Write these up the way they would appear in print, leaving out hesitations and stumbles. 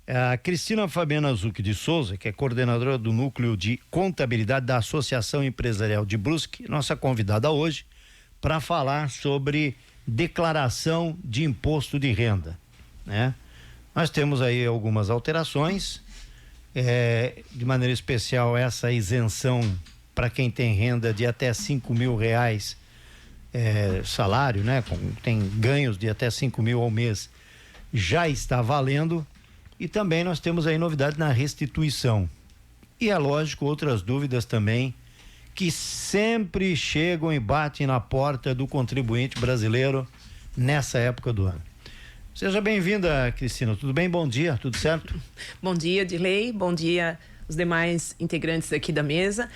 A Cristina Fabiana Zucchi de Souza, que é coordenadora do Núcleo de Contabilidade da Associação Empresarial de Brusque, nossa convidada hoje, para falar sobre declaração de imposto de renda, né? Nós temos aí algumas alterações, de maneira especial essa isenção para quem tem renda de até R$ 5.000, salário, né? Tem ganhos de até 5.000 ao mês, já está valendo. E também nós temos aí novidade na restituição. E é lógico, outras dúvidas também que sempre chegam e batem na porta do contribuinte brasileiro nessa época do ano. Seja bem-vinda, Cristina. Tudo bem? Bom dia, tudo certo? Bom dia, Dirley. Bom dia os demais integrantes aqui da mesa.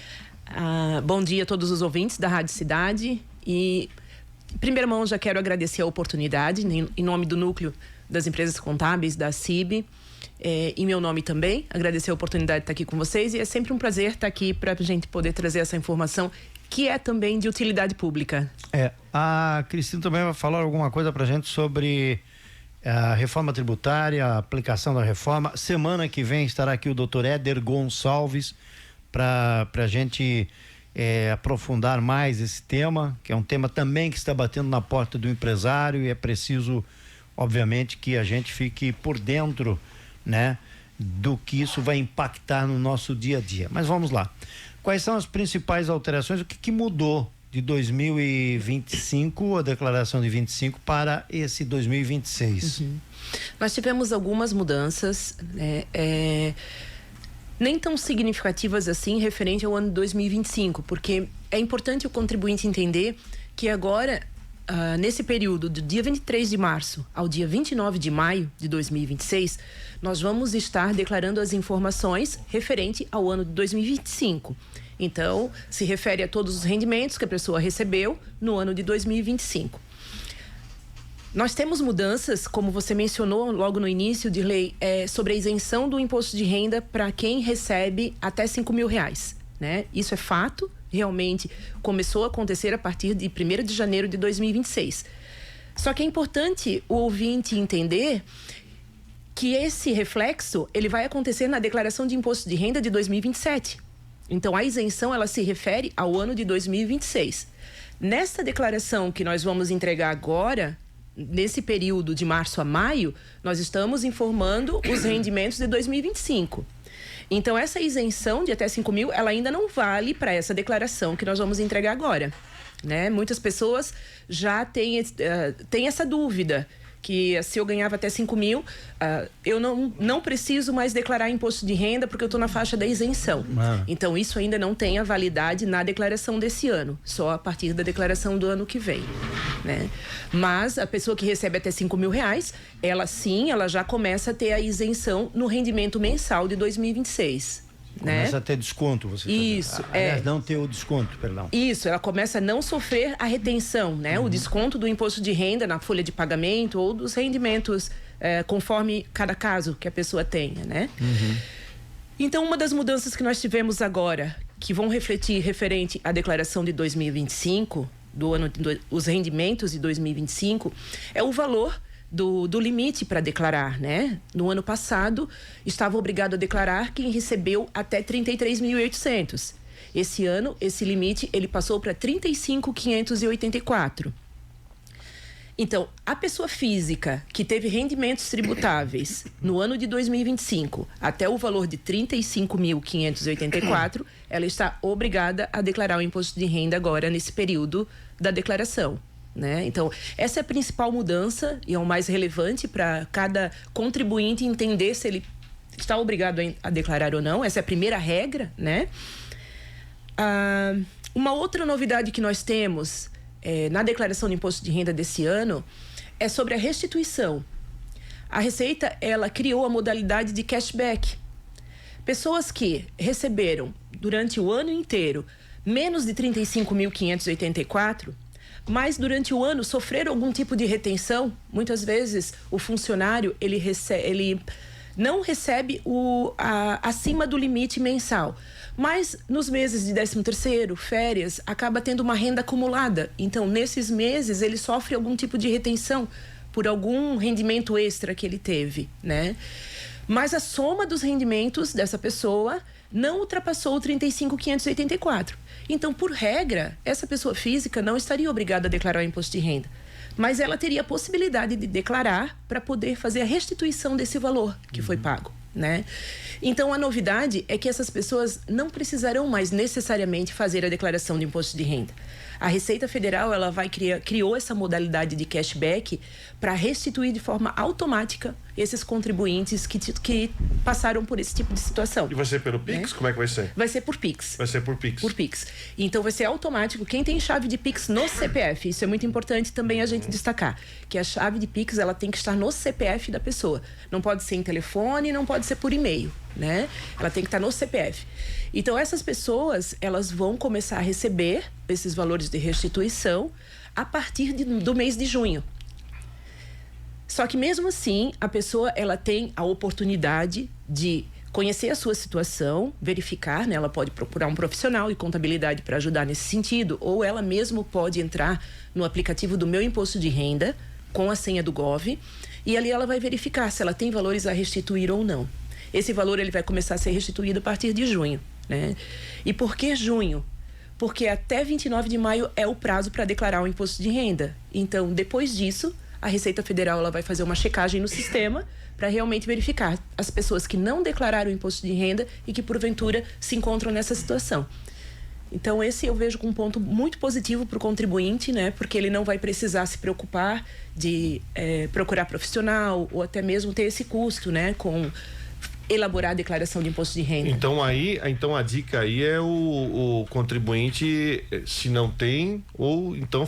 Bom dia a todos os ouvintes da Rádio Cidade. E, em primeira mão, já quero agradecer a oportunidade, em nome do Núcleo das Empresas Contábeis, da CIB, em meu nome também, agradecer a oportunidade de estar aqui com vocês, e é sempre um prazer estar aqui para a gente poder trazer essa informação que é também de utilidade pública. A Cristina também vai falar alguma coisa para a gente sobre a reforma tributária, a aplicação da reforma. Semana que vem estará aqui o Dr. Éder Gonçalves para a gente aprofundar mais esse tema, que é um tema também que está batendo na porta do empresário, e é preciso, obviamente, que a gente fique por dentro, né, do que isso vai impactar no nosso dia a dia. Mas vamos lá. Quais são as principais alterações? O que mudou de 2025, a declaração de 25, para esse 2026? Nós tivemos algumas mudanças, nem tão significativas assim, referente ao ano 2025, porque é importante o contribuinte entender que agora, nesse período do dia 23 de março ao dia 29 de maio de 2026, nós vamos estar declarando as informações referente ao ano de 2025. Então, se refere a todos os rendimentos que a pessoa recebeu no ano de 2025. Nós temos mudanças, como você mencionou logo no início, Dirley, sobre a isenção do imposto de renda para quem recebe até R$5.000, né? Isso é fato, realmente começou a acontecer a partir de 1º de janeiro de 2026. Só que é importante o ouvinte entender que esse reflexo, ele vai acontecer na declaração de imposto de renda de 2027. Então, a isenção, ela se refere ao ano de 2026. Nessa declaração que nós vamos entregar agora, nesse período de março a maio, nós estamos informando os rendimentos de 2025. Então, essa isenção de até 5.000, ela ainda não vale para essa declaração que nós vamos entregar agora, né? Muitas pessoas já têm essa dúvida, que se eu ganhava até 5.000, eu não preciso mais declarar imposto de renda porque eu estou na faixa da isenção. Então, isso ainda não tem a validade na declaração desse ano, só a partir da declaração do ano que vem, né? Mas a pessoa que recebe até R$5.000, ela já começa a ter a isenção no rendimento mensal de 2026. Começa a ter desconto, você Isso, aliás, não ter o desconto, perdão. Isso, ela começa a não sofrer a retenção, né? O desconto do imposto de renda na folha de pagamento ou dos rendimentos, conforme cada caso que a pessoa tenha, né? Então, uma das mudanças que nós tivemos agora, que vão refletir referente à declaração de 2025, os rendimentos de 2025, é o valor do limite para declarar, né? No ano passado, estava obrigado a declarar quem recebeu até 33.800. Esse ano, esse limite, ele passou para 35.584. Então, a pessoa física que teve rendimentos tributáveis no ano de 2025 até o valor de 35.584, ela está obrigada a declarar o imposto de renda agora nesse período da declaração, né? Então, essa é a principal mudança e é o mais relevante para cada contribuinte entender se ele está obrigado a declarar ou não. Essa é a primeira regra, né? Uma outra novidade que nós temos na declaração de imposto de renda desse ano é sobre a restituição. A Receita, ela criou a modalidade de cashback. Pessoas que receberam durante o ano inteiro menos de 35.584, mas durante o ano sofreram algum tipo de retenção. Muitas vezes o funcionário ele não recebe acima do limite mensal, mas nos meses de 13º, férias, acaba tendo uma renda acumulada. Então, nesses meses, ele sofre algum tipo de retenção por algum rendimento extra que ele teve, né? Mas a soma dos rendimentos dessa pessoa não ultrapassou o 35.584. Então, por regra, essa pessoa física não estaria obrigada a declarar o imposto de renda. Mas ela teria a possibilidade de declarar para poder fazer a restituição desse valor que foi pago, né? Então, a novidade é que essas pessoas não precisarão mais necessariamente fazer a declaração de imposto de renda. A Receita Federal ela criou essa modalidade de cashback para restituir de forma automática esses contribuintes que passaram por esse tipo de situação. E vai ser pelo Pix? Como é que vai ser? Vai ser por Pix. Vai ser por Pix. Por Pix. Então vai ser automático. Quem tem chave de Pix no CPF, isso é muito importante também a gente destacar, que a chave de Pix ela tem que estar no CPF da pessoa. Não pode ser em telefone, não pode ser por e-mail, né? Ela tem que estar no CPF. Então essas pessoas, elas vão começar a receber esses valores de restituição a partir do mês de junho. Só que mesmo assim, a pessoa ela tem a oportunidade de conhecer a sua situação, verificar, né? Ela pode procurar um profissional de contabilidade para ajudar nesse sentido, ou ela mesmo pode entrar no aplicativo do Meu Imposto de Renda com a senha do Gov e ali ela vai verificar se ela tem valores a restituir ou não. Esse valor ele vai começar a ser restituído a partir de junho, né? E por que junho? Porque até 29 de maio é o prazo para declarar o imposto de renda. Então, depois disso, a Receita Federal ela vai fazer uma checagem no sistema para realmente verificar as pessoas que não declararam o imposto de renda e que, porventura, se encontram nessa situação. Então, esse eu vejo como um ponto muito positivo para o contribuinte, né? Porque ele não vai precisar se preocupar de procurar profissional ou até mesmo ter esse custo, né? Com elaborar a declaração de imposto de renda. Então a dica aí é o contribuinte, se não tem, ou então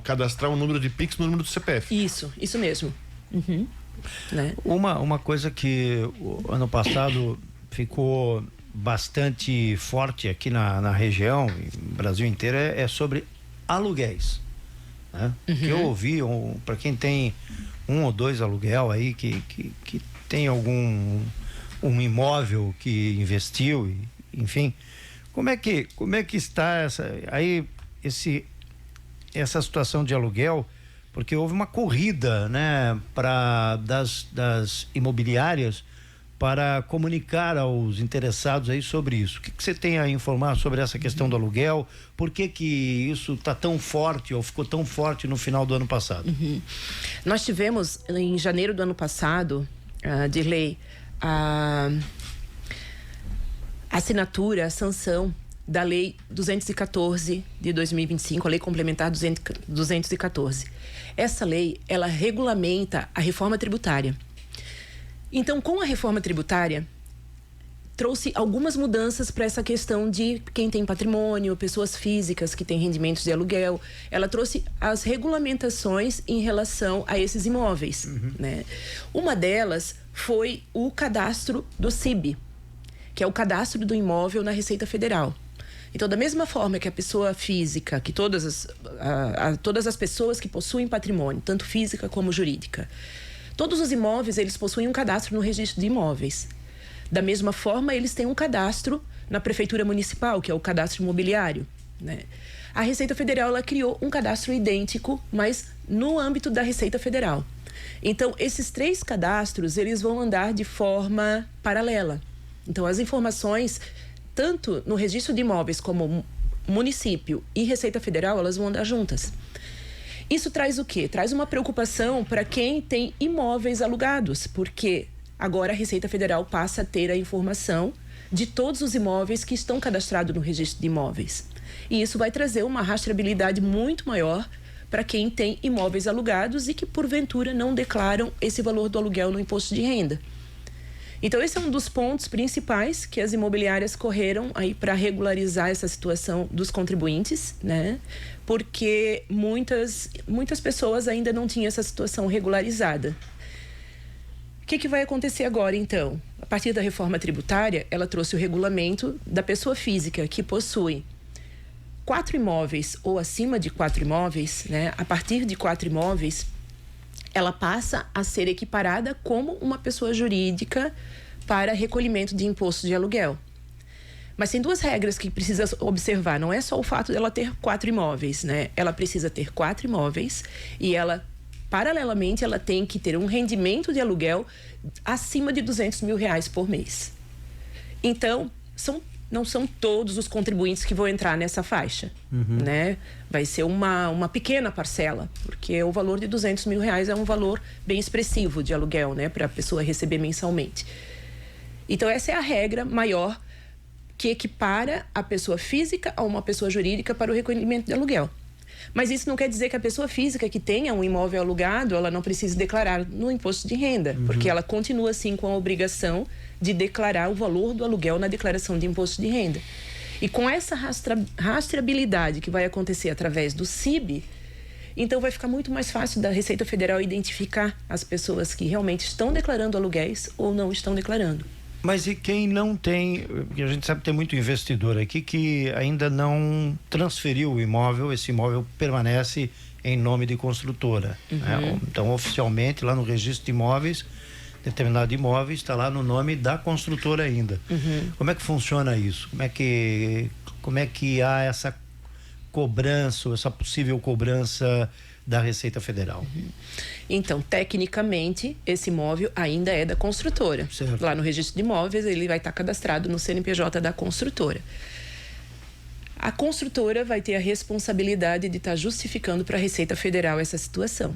cadastrar um número de Pix no número do CPF. Isso mesmo. Uhum. Né? Uma coisa que o ano passado ficou bastante forte aqui na região, no Brasil inteiro, é sobre aluguéis, né? Que eu ouvi, para quem tem 1 ou 2 aluguel aí que tem um imóvel que investiu, enfim, como é que está essa situação de aluguel? Porque houve uma corrida, né, das imobiliárias para comunicar aos interessados aí sobre isso. O que você tem a informar sobre essa questão do aluguel? Por que isso está tão forte ou ficou tão forte no final do ano passado? Nós tivemos em janeiro do ano passado, de lei, a assinatura, a sanção da Lei 214 de 2025, a Lei Complementar 214. Essa lei, ela regulamenta a reforma tributária. Então, com a reforma tributária, trouxe algumas mudanças para essa questão de quem tem patrimônio, pessoas físicas que têm rendimentos de aluguel. Ela trouxe as regulamentações em relação a esses imóveis, né? Uma delas foi o cadastro do CIB, que é o cadastro do imóvel na Receita Federal. Então, da mesma forma que a pessoa física, que todas as pessoas que possuem patrimônio, tanto física como jurídica, todos os imóveis, eles possuem um cadastro no registro de imóveis. Da mesma forma, eles têm um cadastro na Prefeitura Municipal, que é o cadastro imobiliário, né? A Receita Federal, ela criou um cadastro idêntico, mas no âmbito da Receita Federal. Então, esses 3 cadastros, eles vão andar de forma paralela. Então, as informações, tanto no registro de imóveis como município e Receita Federal, elas vão andar juntas. Isso traz o quê? Traz uma preocupação para quem tem imóveis alugados, porque agora a Receita Federal passa a ter a informação de todos os imóveis que estão cadastrados no registro de imóveis. E isso vai trazer uma rastreabilidade muito maior para quem tem imóveis alugados e que, porventura, não declaram esse valor do aluguel no imposto de renda. Então, esse é um dos pontos principais que as imobiliárias correram aí para regularizar essa situação dos contribuintes, né? Porque muitas pessoas ainda não tinham essa situação regularizada. O que vai acontecer agora, então? A partir da reforma tributária, ela trouxe o regulamento da pessoa física que possui 4 imóveis ou acima de 4 imóveis, né? A partir de 4 imóveis, ela passa a ser equiparada como uma pessoa jurídica para recolhimento de imposto de aluguel. Mas tem 2 regras que precisa observar. Não é só o fato dela ter 4 imóveis, né? Ela precisa ter 4 imóveis e ela paralelamente, ela tem que ter um rendimento de aluguel acima de R$200 mil por mês. Então, não são todos os contribuintes que vão entrar nessa faixa, né? Vai ser uma pequena parcela, porque o valor de R$200 mil é um valor bem expressivo de aluguel, né? Para a pessoa receber mensalmente. Então, essa é a regra maior que equipara a pessoa física a uma pessoa jurídica para o recolhimento de aluguel. Mas isso não quer dizer que a pessoa física que tenha um imóvel alugado, ela não precise declarar no imposto de renda, porque ela continua, sim, com a obrigação de declarar o valor do aluguel na declaração de imposto de renda. E com essa rastreabilidade que vai acontecer através do CIB, então vai ficar muito mais fácil da Receita Federal identificar as pessoas que realmente estão declarando aluguéis ou não estão declarando. Mas e quem não tem, porque a gente sabe que tem muito investidor aqui que ainda não transferiu o imóvel, esse imóvel permanece em nome de construtora, né? Então, oficialmente, lá no registro de imóveis, determinado imóvel está lá no nome da construtora ainda. Como é que funciona isso? Como é que há essa cobrança, essa possível cobrança da Receita Federal? Então, tecnicamente, esse imóvel ainda é da construtora. Certo. Lá no registro de imóveis, ele vai estar cadastrado no CNPJ da construtora. A construtora vai ter a responsabilidade de estar justificando para a Receita Federal essa situação.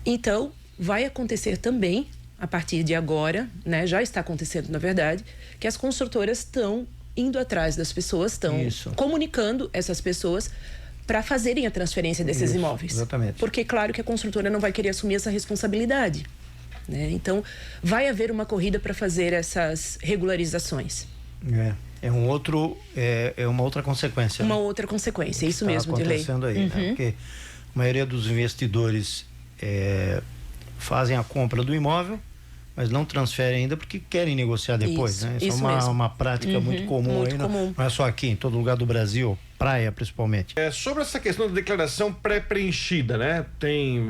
Então, vai acontecer também, a partir de agora, né, já está acontecendo, na verdade, que as construtoras estão indo atrás das pessoas, estão comunicando essas pessoas para fazerem a transferência desses imóveis. Exatamente. Porque, claro, que a construtora não vai querer assumir essa responsabilidade, né? Então, vai haver uma corrida para fazer essas regularizações. É uma outra consequência. Uma outra consequência, isso mesmo, de lei. Está acontecendo aí, né? Porque a maioria dos investidores fazem a compra do imóvel, mas não transferem ainda porque querem negociar depois, né? Isso é uma prática muito comum muito aí, comum. não é só aqui, em todo lugar do Brasil, praia principalmente. Sobre essa questão da declaração pré-preenchida, né? Tem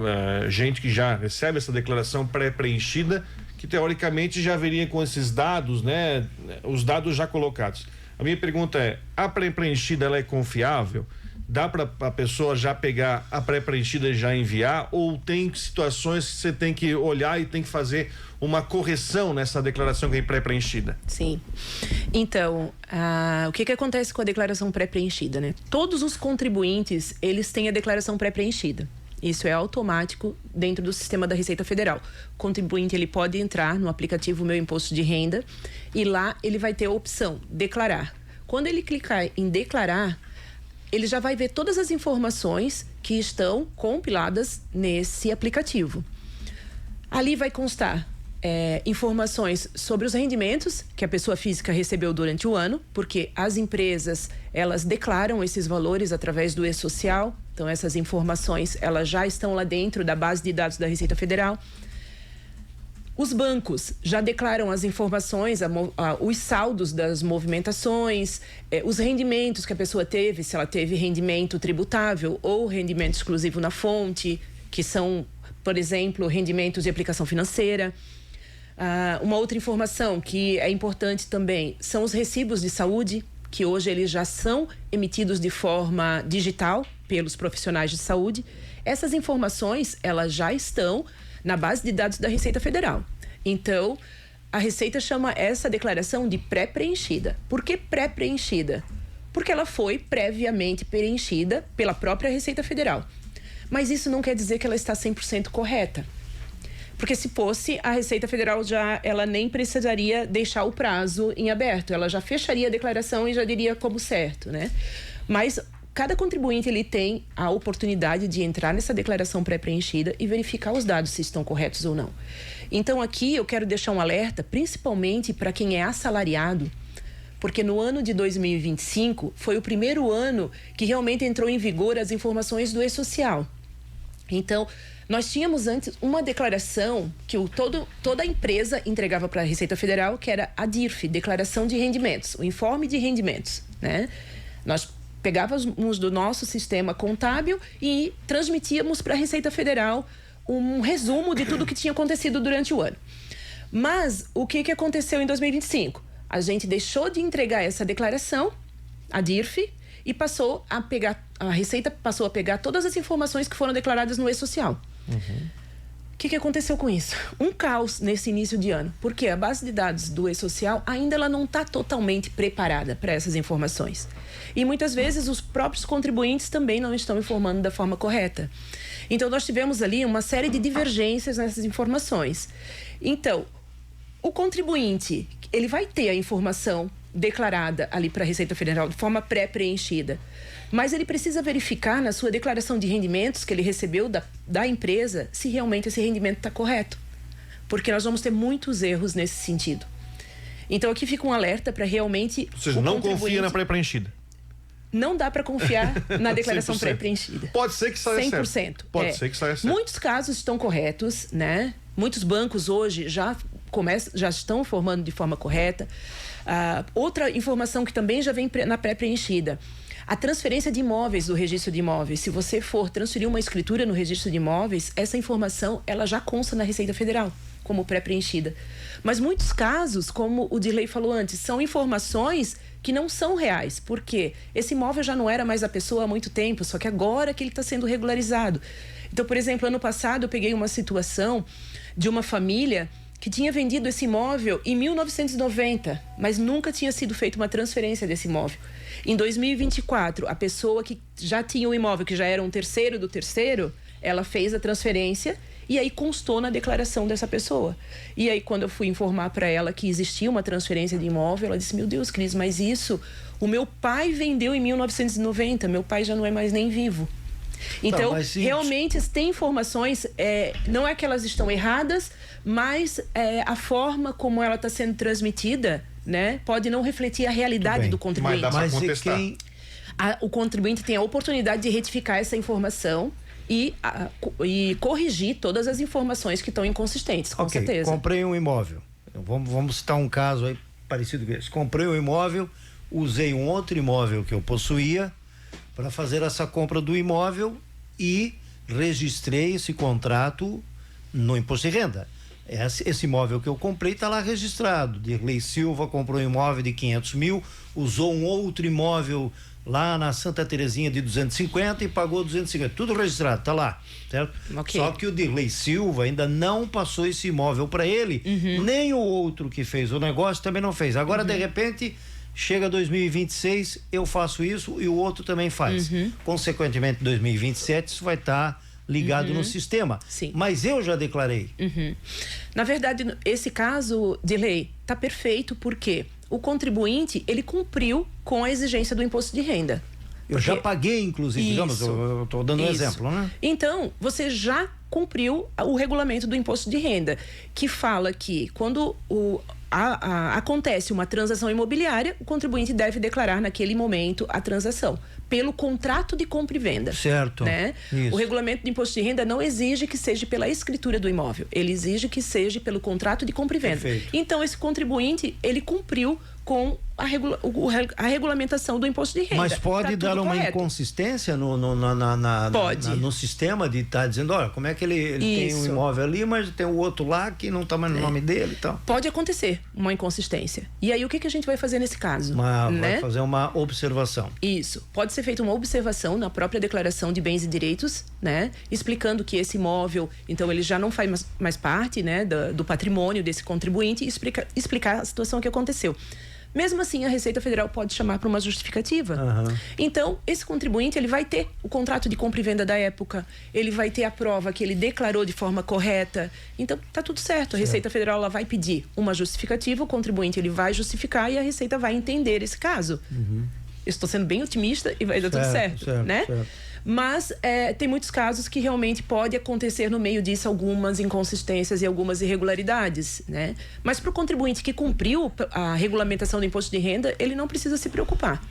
gente que já recebe essa declaração pré-preenchida, que teoricamente já viria com esses dados, né? Os dados já colocados. A minha pergunta é, a pré-preenchida ela é confiável? Dá para a pessoa já pegar a pré-preenchida e já enviar? Ou tem situações que você tem que olhar e tem que fazer uma correção nessa declaração que é pré-preenchida? Sim. Então, o que acontece com a declaração pré-preenchida, né? Todos os contribuintes, eles têm a declaração pré-preenchida. Isso é automático dentro do sistema da Receita Federal. O contribuinte, ele pode entrar no aplicativo Meu Imposto de Renda e lá ele vai ter a opção declarar. Quando ele clicar em declarar, ele já vai ver todas as informações que estão compiladas nesse aplicativo. Ali vai constar informações sobre os rendimentos que a pessoa física recebeu durante o ano, porque as empresas, elas declaram esses valores através do E-Social, então essas informações, elas já estão lá dentro da base de dados da Receita Federal. Os bancos já declaram as informações, os saldos das movimentações, os rendimentos que a pessoa teve, se ela teve rendimento tributável ou rendimento exclusivo na fonte, que são, por exemplo, rendimentos de aplicação financeira. Uma outra informação que é importante também são os recibos de saúde, que hoje eles já são emitidos de forma digital pelos profissionais de saúde. Essas informações, elas já estão na base de dados da Receita Federal. Então, a Receita chama essa declaração de pré-preenchida. Por que pré-preenchida? Porque ela foi previamente preenchida pela própria Receita Federal. Mas isso não quer dizer que ela está 100% correta. Porque se fosse, a Receita Federal ela nem precisaria deixar o prazo em aberto. Ela já fecharia a declaração e já diria como certo, né? Mas cada contribuinte, ele tem a oportunidade de entrar nessa declaração pré-preenchida e verificar os dados se estão corretos ou não. Então, aqui eu quero deixar um alerta, principalmente para quem é assalariado, porque no ano de 2025 foi o primeiro ano que realmente entrou em vigor as informações do E-Social. Então, nós tínhamos antes uma declaração que toda a empresa entregava para a Receita Federal, que era a DIRF, Declaração de Rendimentos, o Informe de Rendimentos, né? Nós pegávamos do nosso sistema contábil e transmitíamos para a Receita Federal um resumo de tudo que tinha acontecido durante o ano. Mas o que aconteceu em 2025? A gente deixou de entregar essa declaração, a DIRF, e a Receita passou a pegar todas as informações que foram declaradas no E-Social. O que aconteceu com isso? Um caos nesse início de ano, porque a base de dados do E-Social ainda ela não está totalmente preparada para essas informações. E muitas vezes os próprios contribuintes também não estão informando da forma correta. Então, nós tivemos ali uma série de divergências nessas informações. Então, o contribuinte, ele vai ter a informação declarada ali para a Receita Federal de forma pré-preenchida. Mas ele precisa verificar na sua declaração de rendimentos que ele recebeu da empresa se realmente esse rendimento está correto. Porque nós vamos ter muitos erros nesse sentido. Então, aqui fica um alerta para realmente... Ou seja, não confia na pré-preenchida. Não dá para confiar na declaração 100%. Pré-preenchida. Pode ser que saia 100%. certo. Pode ser que saia certo. Muitos casos estão corretos, né? Muitos bancos hoje já estão informando de forma correta. Outra informação que também já vem na pré-preenchida. A transferência de imóveis do registro de imóveis. Se você for transferir uma escritura no registro de imóveis, essa informação ela já consta na Receita Federal como pré-preenchida. Mas muitos casos, como o Dirley falou antes, são informações que não são reais. Por quê? Esse imóvel já não era mais a pessoa há muito tempo, só que agora que ele está sendo regularizado. Então, por exemplo, ano passado eu peguei uma situação de uma família que tinha vendido esse imóvel em 1990, mas nunca tinha sido feita uma transferência desse imóvel. Em 2024, a pessoa que já tinha o imóvel, que já era um terceiro do terceiro, ela fez a transferência e aí constou na declaração dessa pessoa. E aí, quando eu fui informar para ela que existia uma transferência de imóvel, ela disse, meu Deus, Cris, mas isso, o meu pai vendeu em 1990, meu pai já não é mais nem vivo. Então, realmente, tem informações, não é que elas estão erradas, mas a forma como ela está sendo transmitida, né, pode não refletir a realidade do contribuinte. Mas dá pra contestar. O contribuinte tem a oportunidade de retificar essa informação e corrigir todas as informações que estão inconsistentes, com certeza. Comprei um imóvel. Vamos citar um caso aí parecido com esse. Comprei um imóvel, usei um outro imóvel que eu possuía para fazer essa compra do imóvel e registrei esse contrato no imposto de renda. Esse imóvel que eu comprei está lá registrado. Dirley Silva comprou um imóvel de 500 mil, usou um outro imóvel lá na Santa Terezinha de 250 e pagou 250. Tudo registrado, tá lá, certo? Okay. Só que o Dirley Silva ainda não passou esse imóvel para ele, nem o outro que fez o negócio também não fez. Agora, de repente, chega 2026, eu faço isso e o outro também faz. Consequentemente, 2027, isso vai estar ligado no sistema. Sim. Mas eu já declarei. Na verdade, esse caso de lei está perfeito porque o contribuinte, ele cumpriu com a exigência do imposto de renda. Eu já paguei, inclusive, digamos, eu estou dando um exemplo, né? Então, você já cumpriu o regulamento do imposto de renda, que fala que quando acontece uma transação imobiliária, o contribuinte deve declarar naquele momento a transação, pelo contrato de compra e venda. Certo. Né? O regulamento do imposto de renda não exige que seja pela escritura do imóvel, ele exige que seja pelo contrato de compra e venda. Perfeito. Então, esse contribuinte, ele cumpriu com a regulamentação do imposto de renda. Mas pode dar uma correto. Inconsistência Pode. no sistema de estar dizendo, olha, como é que ele tem um imóvel ali, mas tem o outro lá que não está mais no nome dele e tal. Pode acontecer uma inconsistência. E aí, o que a gente vai fazer nesse caso? Vai fazer uma observação. Isso. Pode ser feita uma observação na própria declaração de bens e direitos, né? Explicando que esse imóvel, então, ele já não faz mais parte, né, do patrimônio desse contribuinte e explicar a situação que aconteceu. Mesmo assim, a Receita Federal pode chamar para uma justificativa. Então, esse contribuinte, ele vai ter o contrato de compra e venda da época, ele vai ter a prova que ele declarou de forma correta. Então, tá tudo certo. A Receita Federal ela vai pedir uma justificativa, o contribuinte ele vai justificar e a Receita vai entender esse caso. Eu estou sendo bem otimista e vai dar tudo certo, né? Mas tem muitos casos que realmente pode acontecer no meio disso algumas inconsistências e algumas irregularidades, né? Mas para o contribuinte que cumpriu a regulamentação do imposto de renda, ele não precisa se preocupar.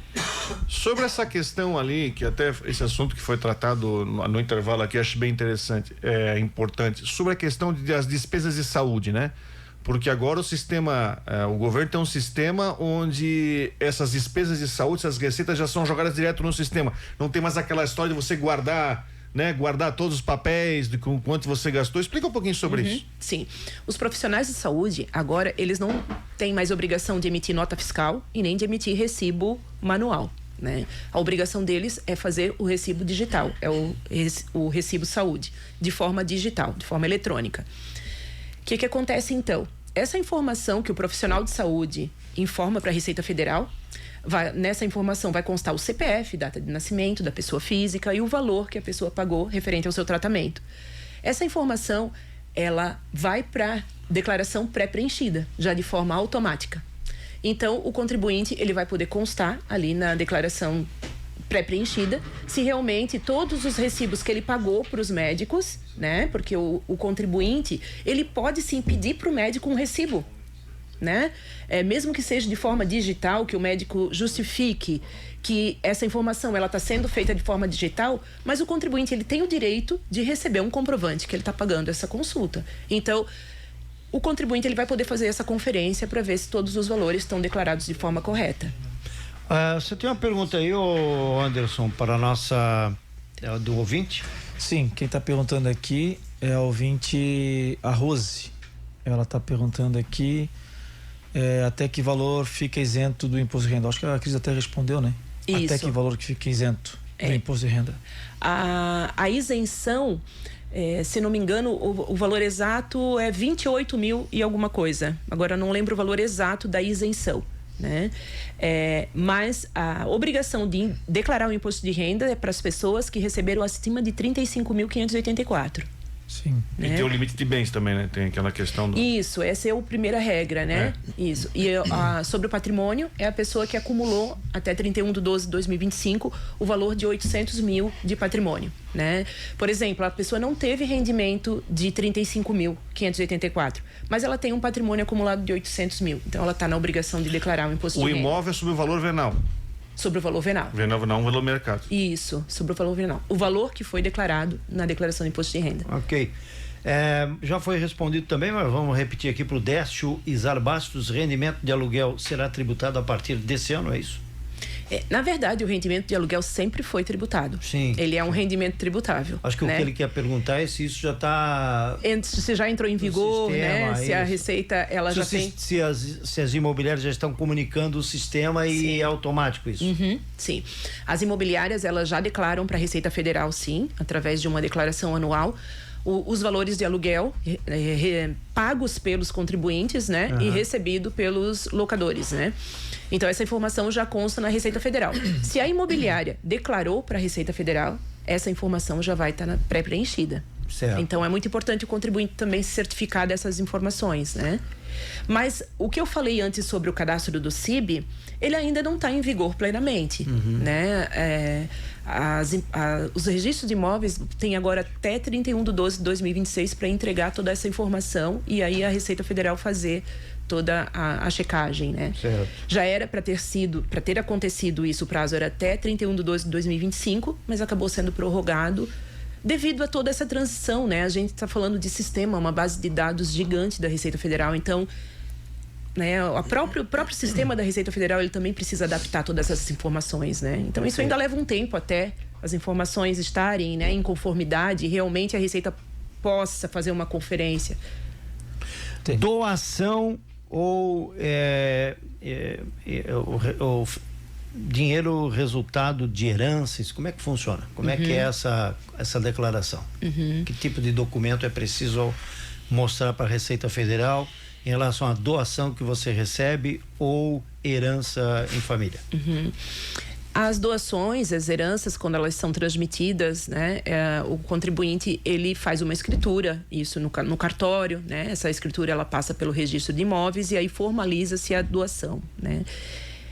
Sobre essa questão ali, que até esse assunto que foi tratado no intervalo aqui, acho bem interessante, importante, sobre a questão das despesas de saúde, né? Porque agora o governo tem um sistema onde essas despesas de saúde, essas receitas já são jogadas direto no sistema. Não tem mais aquela história de você guardar, né? Guardar todos os papéis de quanto você gastou. Explica um pouquinho sobre isso. Sim. Os profissionais de saúde, agora, eles não têm mais obrigação de emitir nota fiscal e nem de emitir recibo manual. né? A obrigação deles é fazer o recibo digital, é o recibo saúde, de forma digital, de forma eletrônica. O que acontece então? Essa informação que o profissional de saúde informa para a Receita Federal, nessa informação vai constar o CPF, data de nascimento da pessoa física e o valor que a pessoa pagou referente ao seu tratamento. Essa informação, ela vai para declaração pré-preenchida, já de forma automática. Então, o contribuinte, ele vai poder constar ali na declaração pré-preenchida se realmente todos os recibos que ele pagou para os médicos, né? Porque o contribuinte, ele pode sim pedir para o médico um recibo, né? Mesmo que seja de forma digital, que o médico justifique que essa informação ela está sendo feita de forma digital, mas o contribuinte ele tem o direito de receber um comprovante que ele está pagando essa consulta. Então, o contribuinte ele vai poder fazer essa conferência para ver se todos os valores estão declarados de forma correta. Você tem uma pergunta aí, Anderson, para a nossa do ouvinte? Sim, quem está perguntando aqui é a ouvinte, a Rose. Ela está perguntando aqui até que valor fica isento do imposto de renda. Acho que a Cris até respondeu, né? Isso. Até que valor que fica isento do imposto de renda. A isenção, se não me engano, o valor exato é 28 mil e alguma coisa. Agora não lembro o valor exato da isenção, né? Mas a obrigação de declarar o imposto de renda é para as pessoas que receberam acima de 35.584. Sim. Né? E tem o limite de bens também, né? Tem aquela questão do... Isso, essa é a primeira regra, né? Isso. E sobre o patrimônio, é a pessoa que acumulou até 31/12/2025 o valor de 800 mil de patrimônio, né? Por exemplo, a pessoa não teve rendimento de 35.584, mas ela tem um patrimônio acumulado de 800 mil. Então, ela está na obrigação de declarar o imposto de renda. O imóvel é sobre o valor venal. Sobre o valor venal. Venal não, o valor mercado. Isso, sobre o valor venal. O valor que foi declarado na declaração de imposto de renda. Ok. Já foi respondido também, mas vamos repetir aqui para o Décio Izar Bastos: rendimento de aluguel será tributado a partir desse ano, é isso? Na verdade, o rendimento de aluguel sempre foi tributado. Sim. Ele é um rendimento tributável. Acho que né? o que ele quer perguntar é se isso já está... Se já entrou em vigor, sistema, né? Se a Receita, ela já tem... Se as imobiliárias já estão comunicando o sistema e é automático isso. Uhum, sim. As imobiliárias, elas já declaram para a Receita Federal, sim, através de uma declaração anual, os valores de aluguel pagos pelos contribuintes, né? E recebido pelos locadores, né? Então, essa informação já consta na Receita Federal. Se a imobiliária declarou para a Receita Federal, essa informação já vai estar pré-preenchida. Certo. Então, é muito importante o contribuinte também se certificar dessas informações, né? Mas o que eu falei antes sobre o cadastro do CIB, ele ainda não está em vigor plenamente, né? Os registros de imóveis têm agora até 31/12/2026 para entregar toda essa informação e aí a Receita Federal fazer toda a checagem, né? Certo. Já era para ter acontecido isso, o prazo era até 31/12/2025, mas acabou sendo prorrogado devido a toda essa transição, né? A gente está falando de sistema, uma base de dados gigante da Receita Federal, então, né, o próprio sistema da Receita Federal, ele também precisa adaptar todas essas informações, né? Então, isso ainda leva um tempo até as informações estarem, né, em conformidade e realmente a Receita possa fazer uma conferência. Doação ou dinheiro resultado de heranças, como é que funciona? Como é que é essa declaração? Que tipo de documento é preciso mostrar para a Receita Federal em relação à doação que você recebe ou herança em família? As doações, as heranças, quando elas são transmitidas, né, o contribuinte, ele faz uma escritura, isso no cartório, né? Essa escritura, ela passa pelo registro de imóveis e aí formaliza-se a doação, né?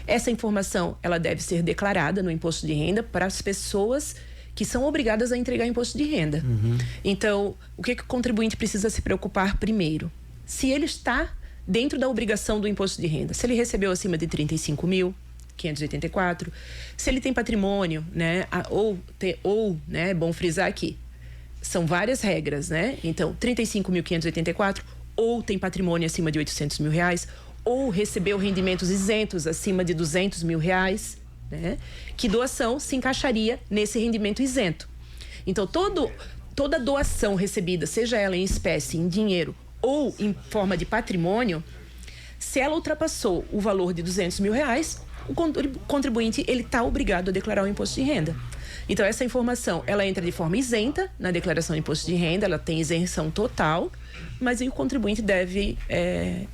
Essa informação, ela deve ser declarada no imposto de renda para as pessoas que são obrigadas a entregar imposto de renda. Então, o que o contribuinte precisa se preocupar primeiro? Se ele está dentro da obrigação do imposto de renda, se ele recebeu acima de 35.584, se ele tem patrimônio, né, né, é bom frisar aqui, são várias regras, né? Então, 35.584, ou tem patrimônio acima de 800 mil reais, ou recebeu rendimentos isentos acima de 200 mil reais, né? Que doação se encaixaria nesse rendimento isento. Então, toda doação recebida, seja ela em espécie, em dinheiro ou em forma de patrimônio, se ela ultrapassou o valor de 200 mil reais, o contribuinte ele está obrigado a declarar o imposto de renda. Então, essa informação, ela entra de forma isenta na declaração de imposto de renda, ela tem isenção total, mas aí o contribuinte deve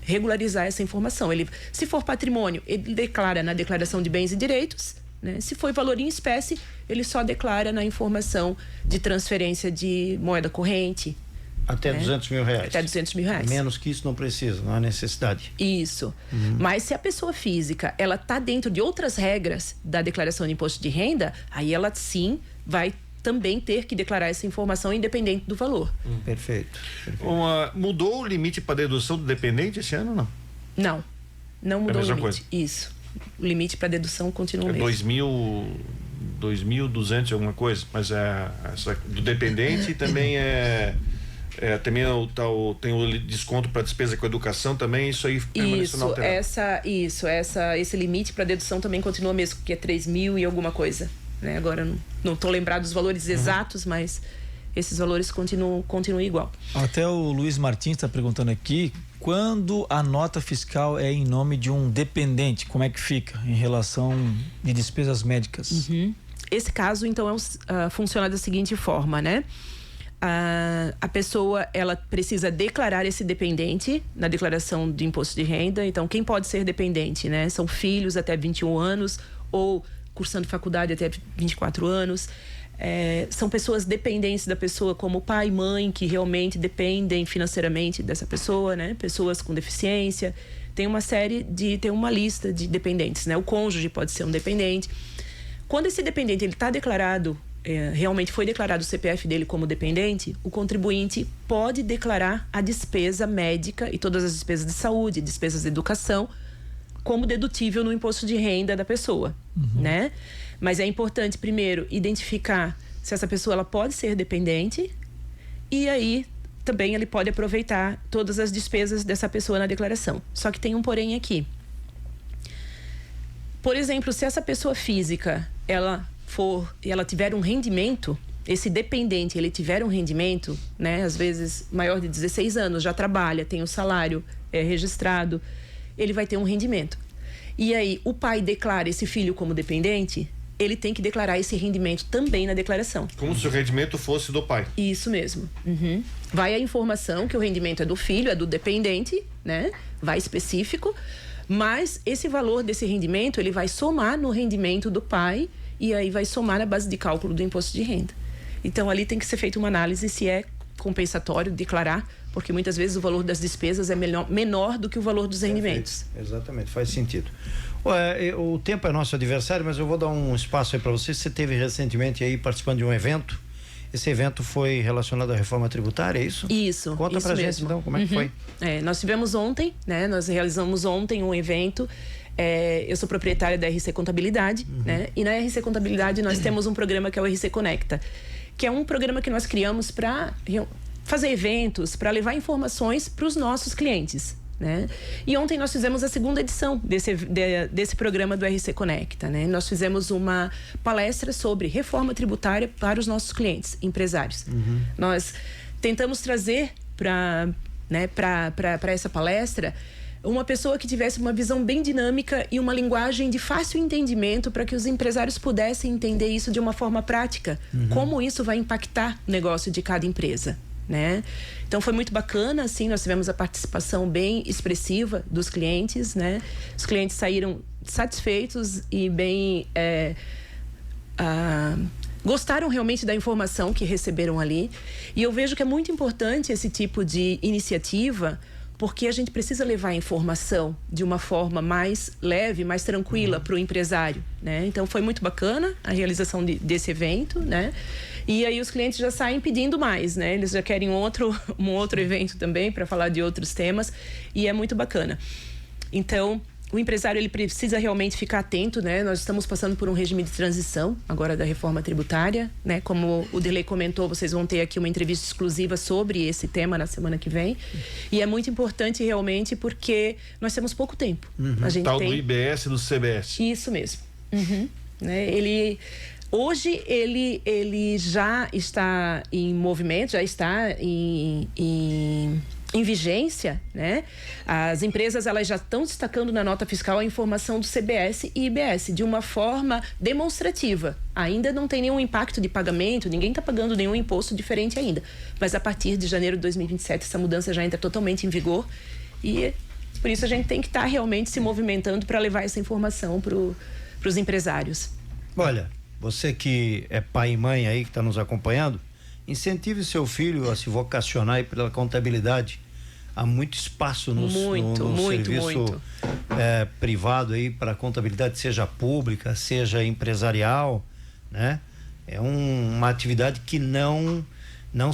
regularizar essa informação. Se for patrimônio, ele declara na declaração de bens e direitos, né? Se for valor em espécie, ele só declara na informação de transferência de moeda corrente. Até 200 mil reais. Até 200 mil reais. Menos que isso não precisa, não há necessidade. Isso. Mas se a pessoa física, ela está dentro de outras regras da declaração de imposto de renda, aí ela sim vai também ter que declarar essa informação independente do valor. Perfeito. Mudou o limite para dedução do dependente esse ano ou não? Não mudou o limite. Coisa. Isso. O limite para dedução continua o mesmo. 2.200 alguma coisa, mas essa do dependente também também tem o desconto para despesa com educação também, isso aí permanece inalterado. Esse limite para dedução também continua mesmo, que é 3.000 e alguma coisa, né? Agora não estou lembrado dos valores exatos, mas esses valores continuam igual. Até o Luiz Martins está perguntando aqui, quando a nota fiscal é em nome de um dependente, como é que fica em relação de despesas médicas? Esse caso, então, funciona da seguinte forma, né? A pessoa, ela precisa declarar esse dependente na declaração de imposto de renda. Então, quem pode ser dependente, né? São filhos até 21 anos ou cursando faculdade até 24 anos. São pessoas dependentes da pessoa, como pai e mãe, que realmente dependem financeiramente dessa pessoa, né? Pessoas com deficiência. Tem uma lista de dependentes, né? O cônjuge pode ser um dependente. Quando esse dependente ele está declarado, realmente foi declarado o CPF dele como dependente, o contribuinte pode declarar a despesa médica e todas as despesas de saúde, despesas de educação, como dedutível no imposto de renda da pessoa, né? Mas é importante, primeiro, identificar se essa pessoa ela pode ser dependente e aí também ele pode aproveitar todas as despesas dessa pessoa na declaração. Só que tem um porém aqui. Por exemplo, se essa pessoa física, ela tiver um rendimento, esse dependente, ele tiver um rendimento, né? Às vezes maior de 16 anos, já trabalha, tem um salário registrado, ele vai ter um rendimento. E aí, o pai declara esse filho como dependente, ele tem que declarar esse rendimento também na declaração. Como se o rendimento fosse do pai. Isso mesmo. Vai a informação que o rendimento é do filho, é do dependente, né? Vai específico, mas esse valor desse rendimento, ele vai somar no rendimento do pai e aí vai somar na base de cálculo do imposto de renda. Então, ali tem que ser feita uma análise se é compensatório declarar, porque muitas vezes o valor das despesas é menor do que o valor dos rendimentos. Exatamente, faz sentido. O tempo é nosso adversário, mas eu vou dar um espaço aí para você. Você teve recentemente aí participando de um evento. Esse evento foi relacionado à reforma tributária, é isso? Isso. Conta pra gente então, como é que foi? Nós tivemos ontem, né? Nós realizamos ontem um evento. Eu sou proprietária da RC Contabilidade, né? E na RC Contabilidade nós temos um programa que é o RC Conecta, que é um programa que nós criamos para fazer eventos, para levar informações para os nossos clientes, né? E ontem nós fizemos a segunda edição desse programa do RC Conecta, né? Nós fizemos uma palestra sobre reforma tributária para os nossos clientes, empresários. Nós tentamos trazer para essa palestra uma pessoa que tivesse uma visão bem dinâmica e uma linguagem de fácil entendimento para que os empresários pudessem entender isso de uma forma prática, como isso vai impactar o negócio de cada empresa, né? Então foi muito bacana, assim, nós tivemos a participação bem expressiva dos clientes, né? Os clientes saíram satisfeitos e bem gostaram realmente da informação que receberam ali. E eu vejo que é muito importante esse tipo de iniciativa, porque a gente precisa levar a informação de uma forma mais leve, mais tranquila para o empresário, né? Então foi muito bacana a realização desse evento, né? E aí os clientes já saem pedindo mais, né? Eles já querem um outro evento também para falar de outros temas e é muito bacana. Então, o empresário ele precisa realmente ficar atento, né? Nós estamos passando por um regime de transição agora da reforma tributária, né? Como o Derlei comentou, vocês vão ter aqui uma entrevista exclusiva sobre esse tema na semana que vem. E é muito importante realmente porque nós temos pouco tempo. A gente tal do IBS e do CBS. Isso mesmo. Né? Hoje ele já está em movimento, já está em em vigência, né, as empresas elas já estão destacando na nota fiscal a informação do CBS e IBS de uma forma demonstrativa. Ainda não tem nenhum impacto de pagamento, ninguém está pagando nenhum imposto diferente ainda. Mas a partir de janeiro de 2027, essa mudança já entra totalmente em vigor e por isso a gente tem que estar realmente se movimentando para levar essa informação para os empresários. Olha, você que é pai e mãe aí que está nos acompanhando, incentive seu filho a se vocacionar aí pela contabilidade. Há muito espaço no serviço privado aí para contabilidade, seja pública, seja empresarial, né? É uma atividade que não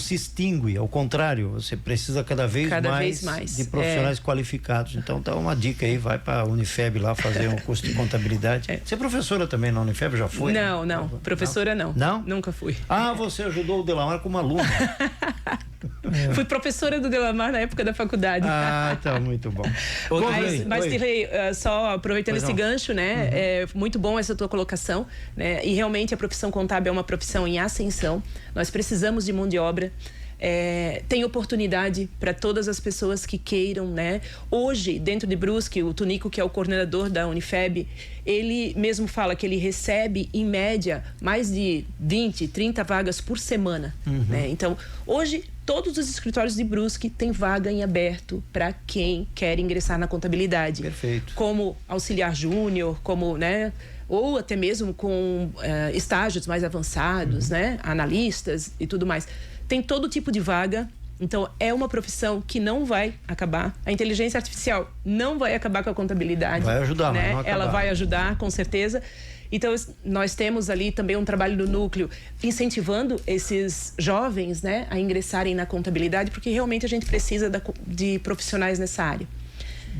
se extingue, ao contrário, você precisa cada vez mais de profissionais qualificados. Então tá uma dica aí, vai para a Unifeb lá fazer um curso de contabilidade. Você é professora também na Unifeb, já foi? Não, professora não. Não? Nunca fui. Ah, você ajudou o Delamar como aluna. Fui professora do Delamar na época da faculdade. Ah, tá, muito bom. Mas Dirley, só aproveitando esse gancho, né? É muito bom essa tua colocação, né? E realmente a profissão contábil é uma profissão em ascensão. Nós precisamos de mão de obra. Tem oportunidade para todas as pessoas que queiram, né? Hoje, dentro de Brusque, o Tunico, que é o coordenador da Unifeb, ele mesmo fala que ele recebe, em média, mais de 20, 30 vagas por semana, né? Então, hoje, todos os escritórios de Brusque têm vaga em aberto para quem quer ingressar na contabilidade. Perfeito. Como auxiliar júnior, como, né? Ou até mesmo com estágios mais avançados, né? Analistas e tudo mais. Tem todo tipo de vaga, então é uma profissão que não vai acabar. A inteligência artificial não vai acabar com a contabilidade. Vai ajudar, né? mas não acabar. Ela vai ajudar, com certeza. Então, nós temos ali também um trabalho no núcleo incentivando esses jovens, né, a ingressarem na contabilidade, porque realmente a gente precisa de profissionais nessa área.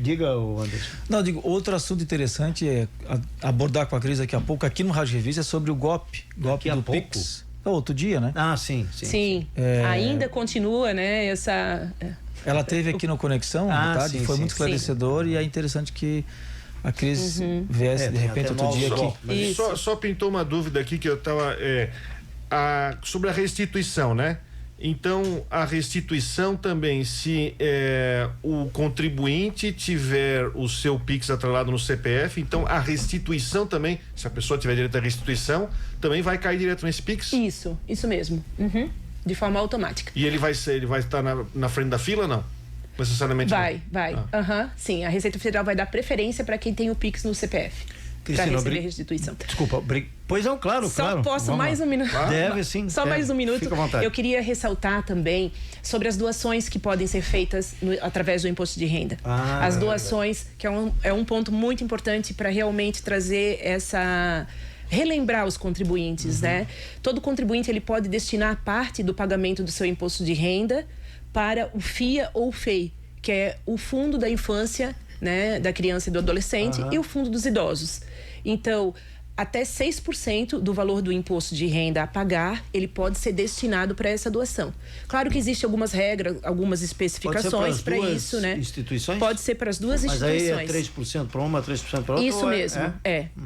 Diga, Anderson. Não, digo, outro assunto interessante é abordar com a Cris daqui a pouco, aqui no Rádio Revista, é sobre o golpe do Pix. Outro dia, né? Ah, sim. Ainda continua, né, essa... Ela teve aqui no Conexão, tarde, foi muito esclarecedor e é interessante que a Cris viesse de repente outro dia aqui. Só pintou uma dúvida aqui que eu estava... sobre a restituição, né? Então, a restituição também, se o contribuinte tiver o seu PIX atrelado no CPF, então a restituição também, se a pessoa tiver direito à restituição, também vai cair direto nesse PIX? Isso mesmo. De forma automática. E ele vai estar na frente da fila, não? Necessariamente vai. Sim, a Receita Federal vai dar preferência para quem tem o PIX no CPF. Para receber restituição. Desculpa, pois não, claro. Só posso mais um minuto? Deve, sim. Só mais um minuto. Fica à vontade. Eu queria ressaltar também sobre as doações que podem ser feitas através do imposto de renda. As doações, que é um ponto muito importante para realmente trazer relembrar os contribuintes, né? Todo contribuinte ele pode destinar parte do pagamento do seu imposto de renda para o FIA ou FEI, que é o Fundo da Infância, né, da criança e do adolescente, e o Fundo dos Idosos. Então, até 6% do valor do imposto de renda a pagar, ele pode ser destinado para essa doação. Claro que existem algumas regras, algumas especificações para isso, né? Instituições? Pode ser para as duas instituições. Mas aí é 3% para uma, 3% para outra? Isso mesmo,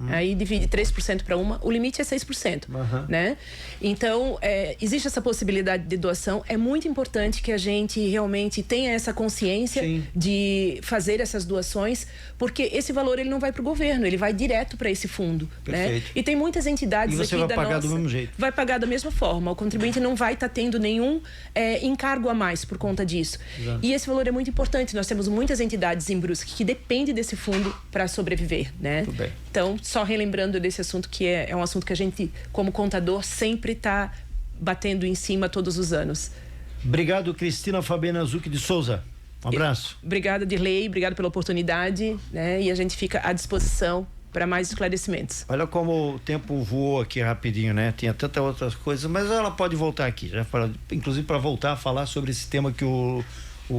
Aí divide 3% para uma, o limite é 6%, né? Então, existe essa possibilidade de doação. É muito importante que a gente realmente tenha essa consciência de fazer essas doações, porque esse valor ele não vai para o governo, ele vai direto para esse fundo, né? E tem muitas entidades aqui da nossa... E você vai pagar do mesmo jeito? Vai pagar da mesma forma. O contribuinte não vai estar tendo nenhum encargo a mais por conta disso. Exato. E esse valor é muito importante. Nós temos muitas entidades em Brusque que dependem desse fundo para sobreviver, né? Tudo bem. Então, só relembrando desse assunto que é um assunto que a gente, como contador, sempre está batendo em cima todos os anos. Obrigado, Cristina Fabiana Zucchi de Souza. Um abraço. Obrigada, Dirley. Obrigado pela oportunidade, né? E a gente fica à disposição para mais esclarecimentos. Olha como o tempo voou aqui rapidinho, né? Tinha tantas outras coisas, mas ela pode voltar aqui, já inclusive para voltar a falar sobre esse tema que o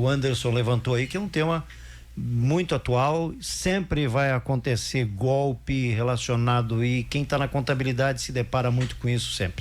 Anderson levantou aí, que é um tema muito atual. Sempre vai acontecer golpe relacionado e quem está na contabilidade se depara muito com isso sempre.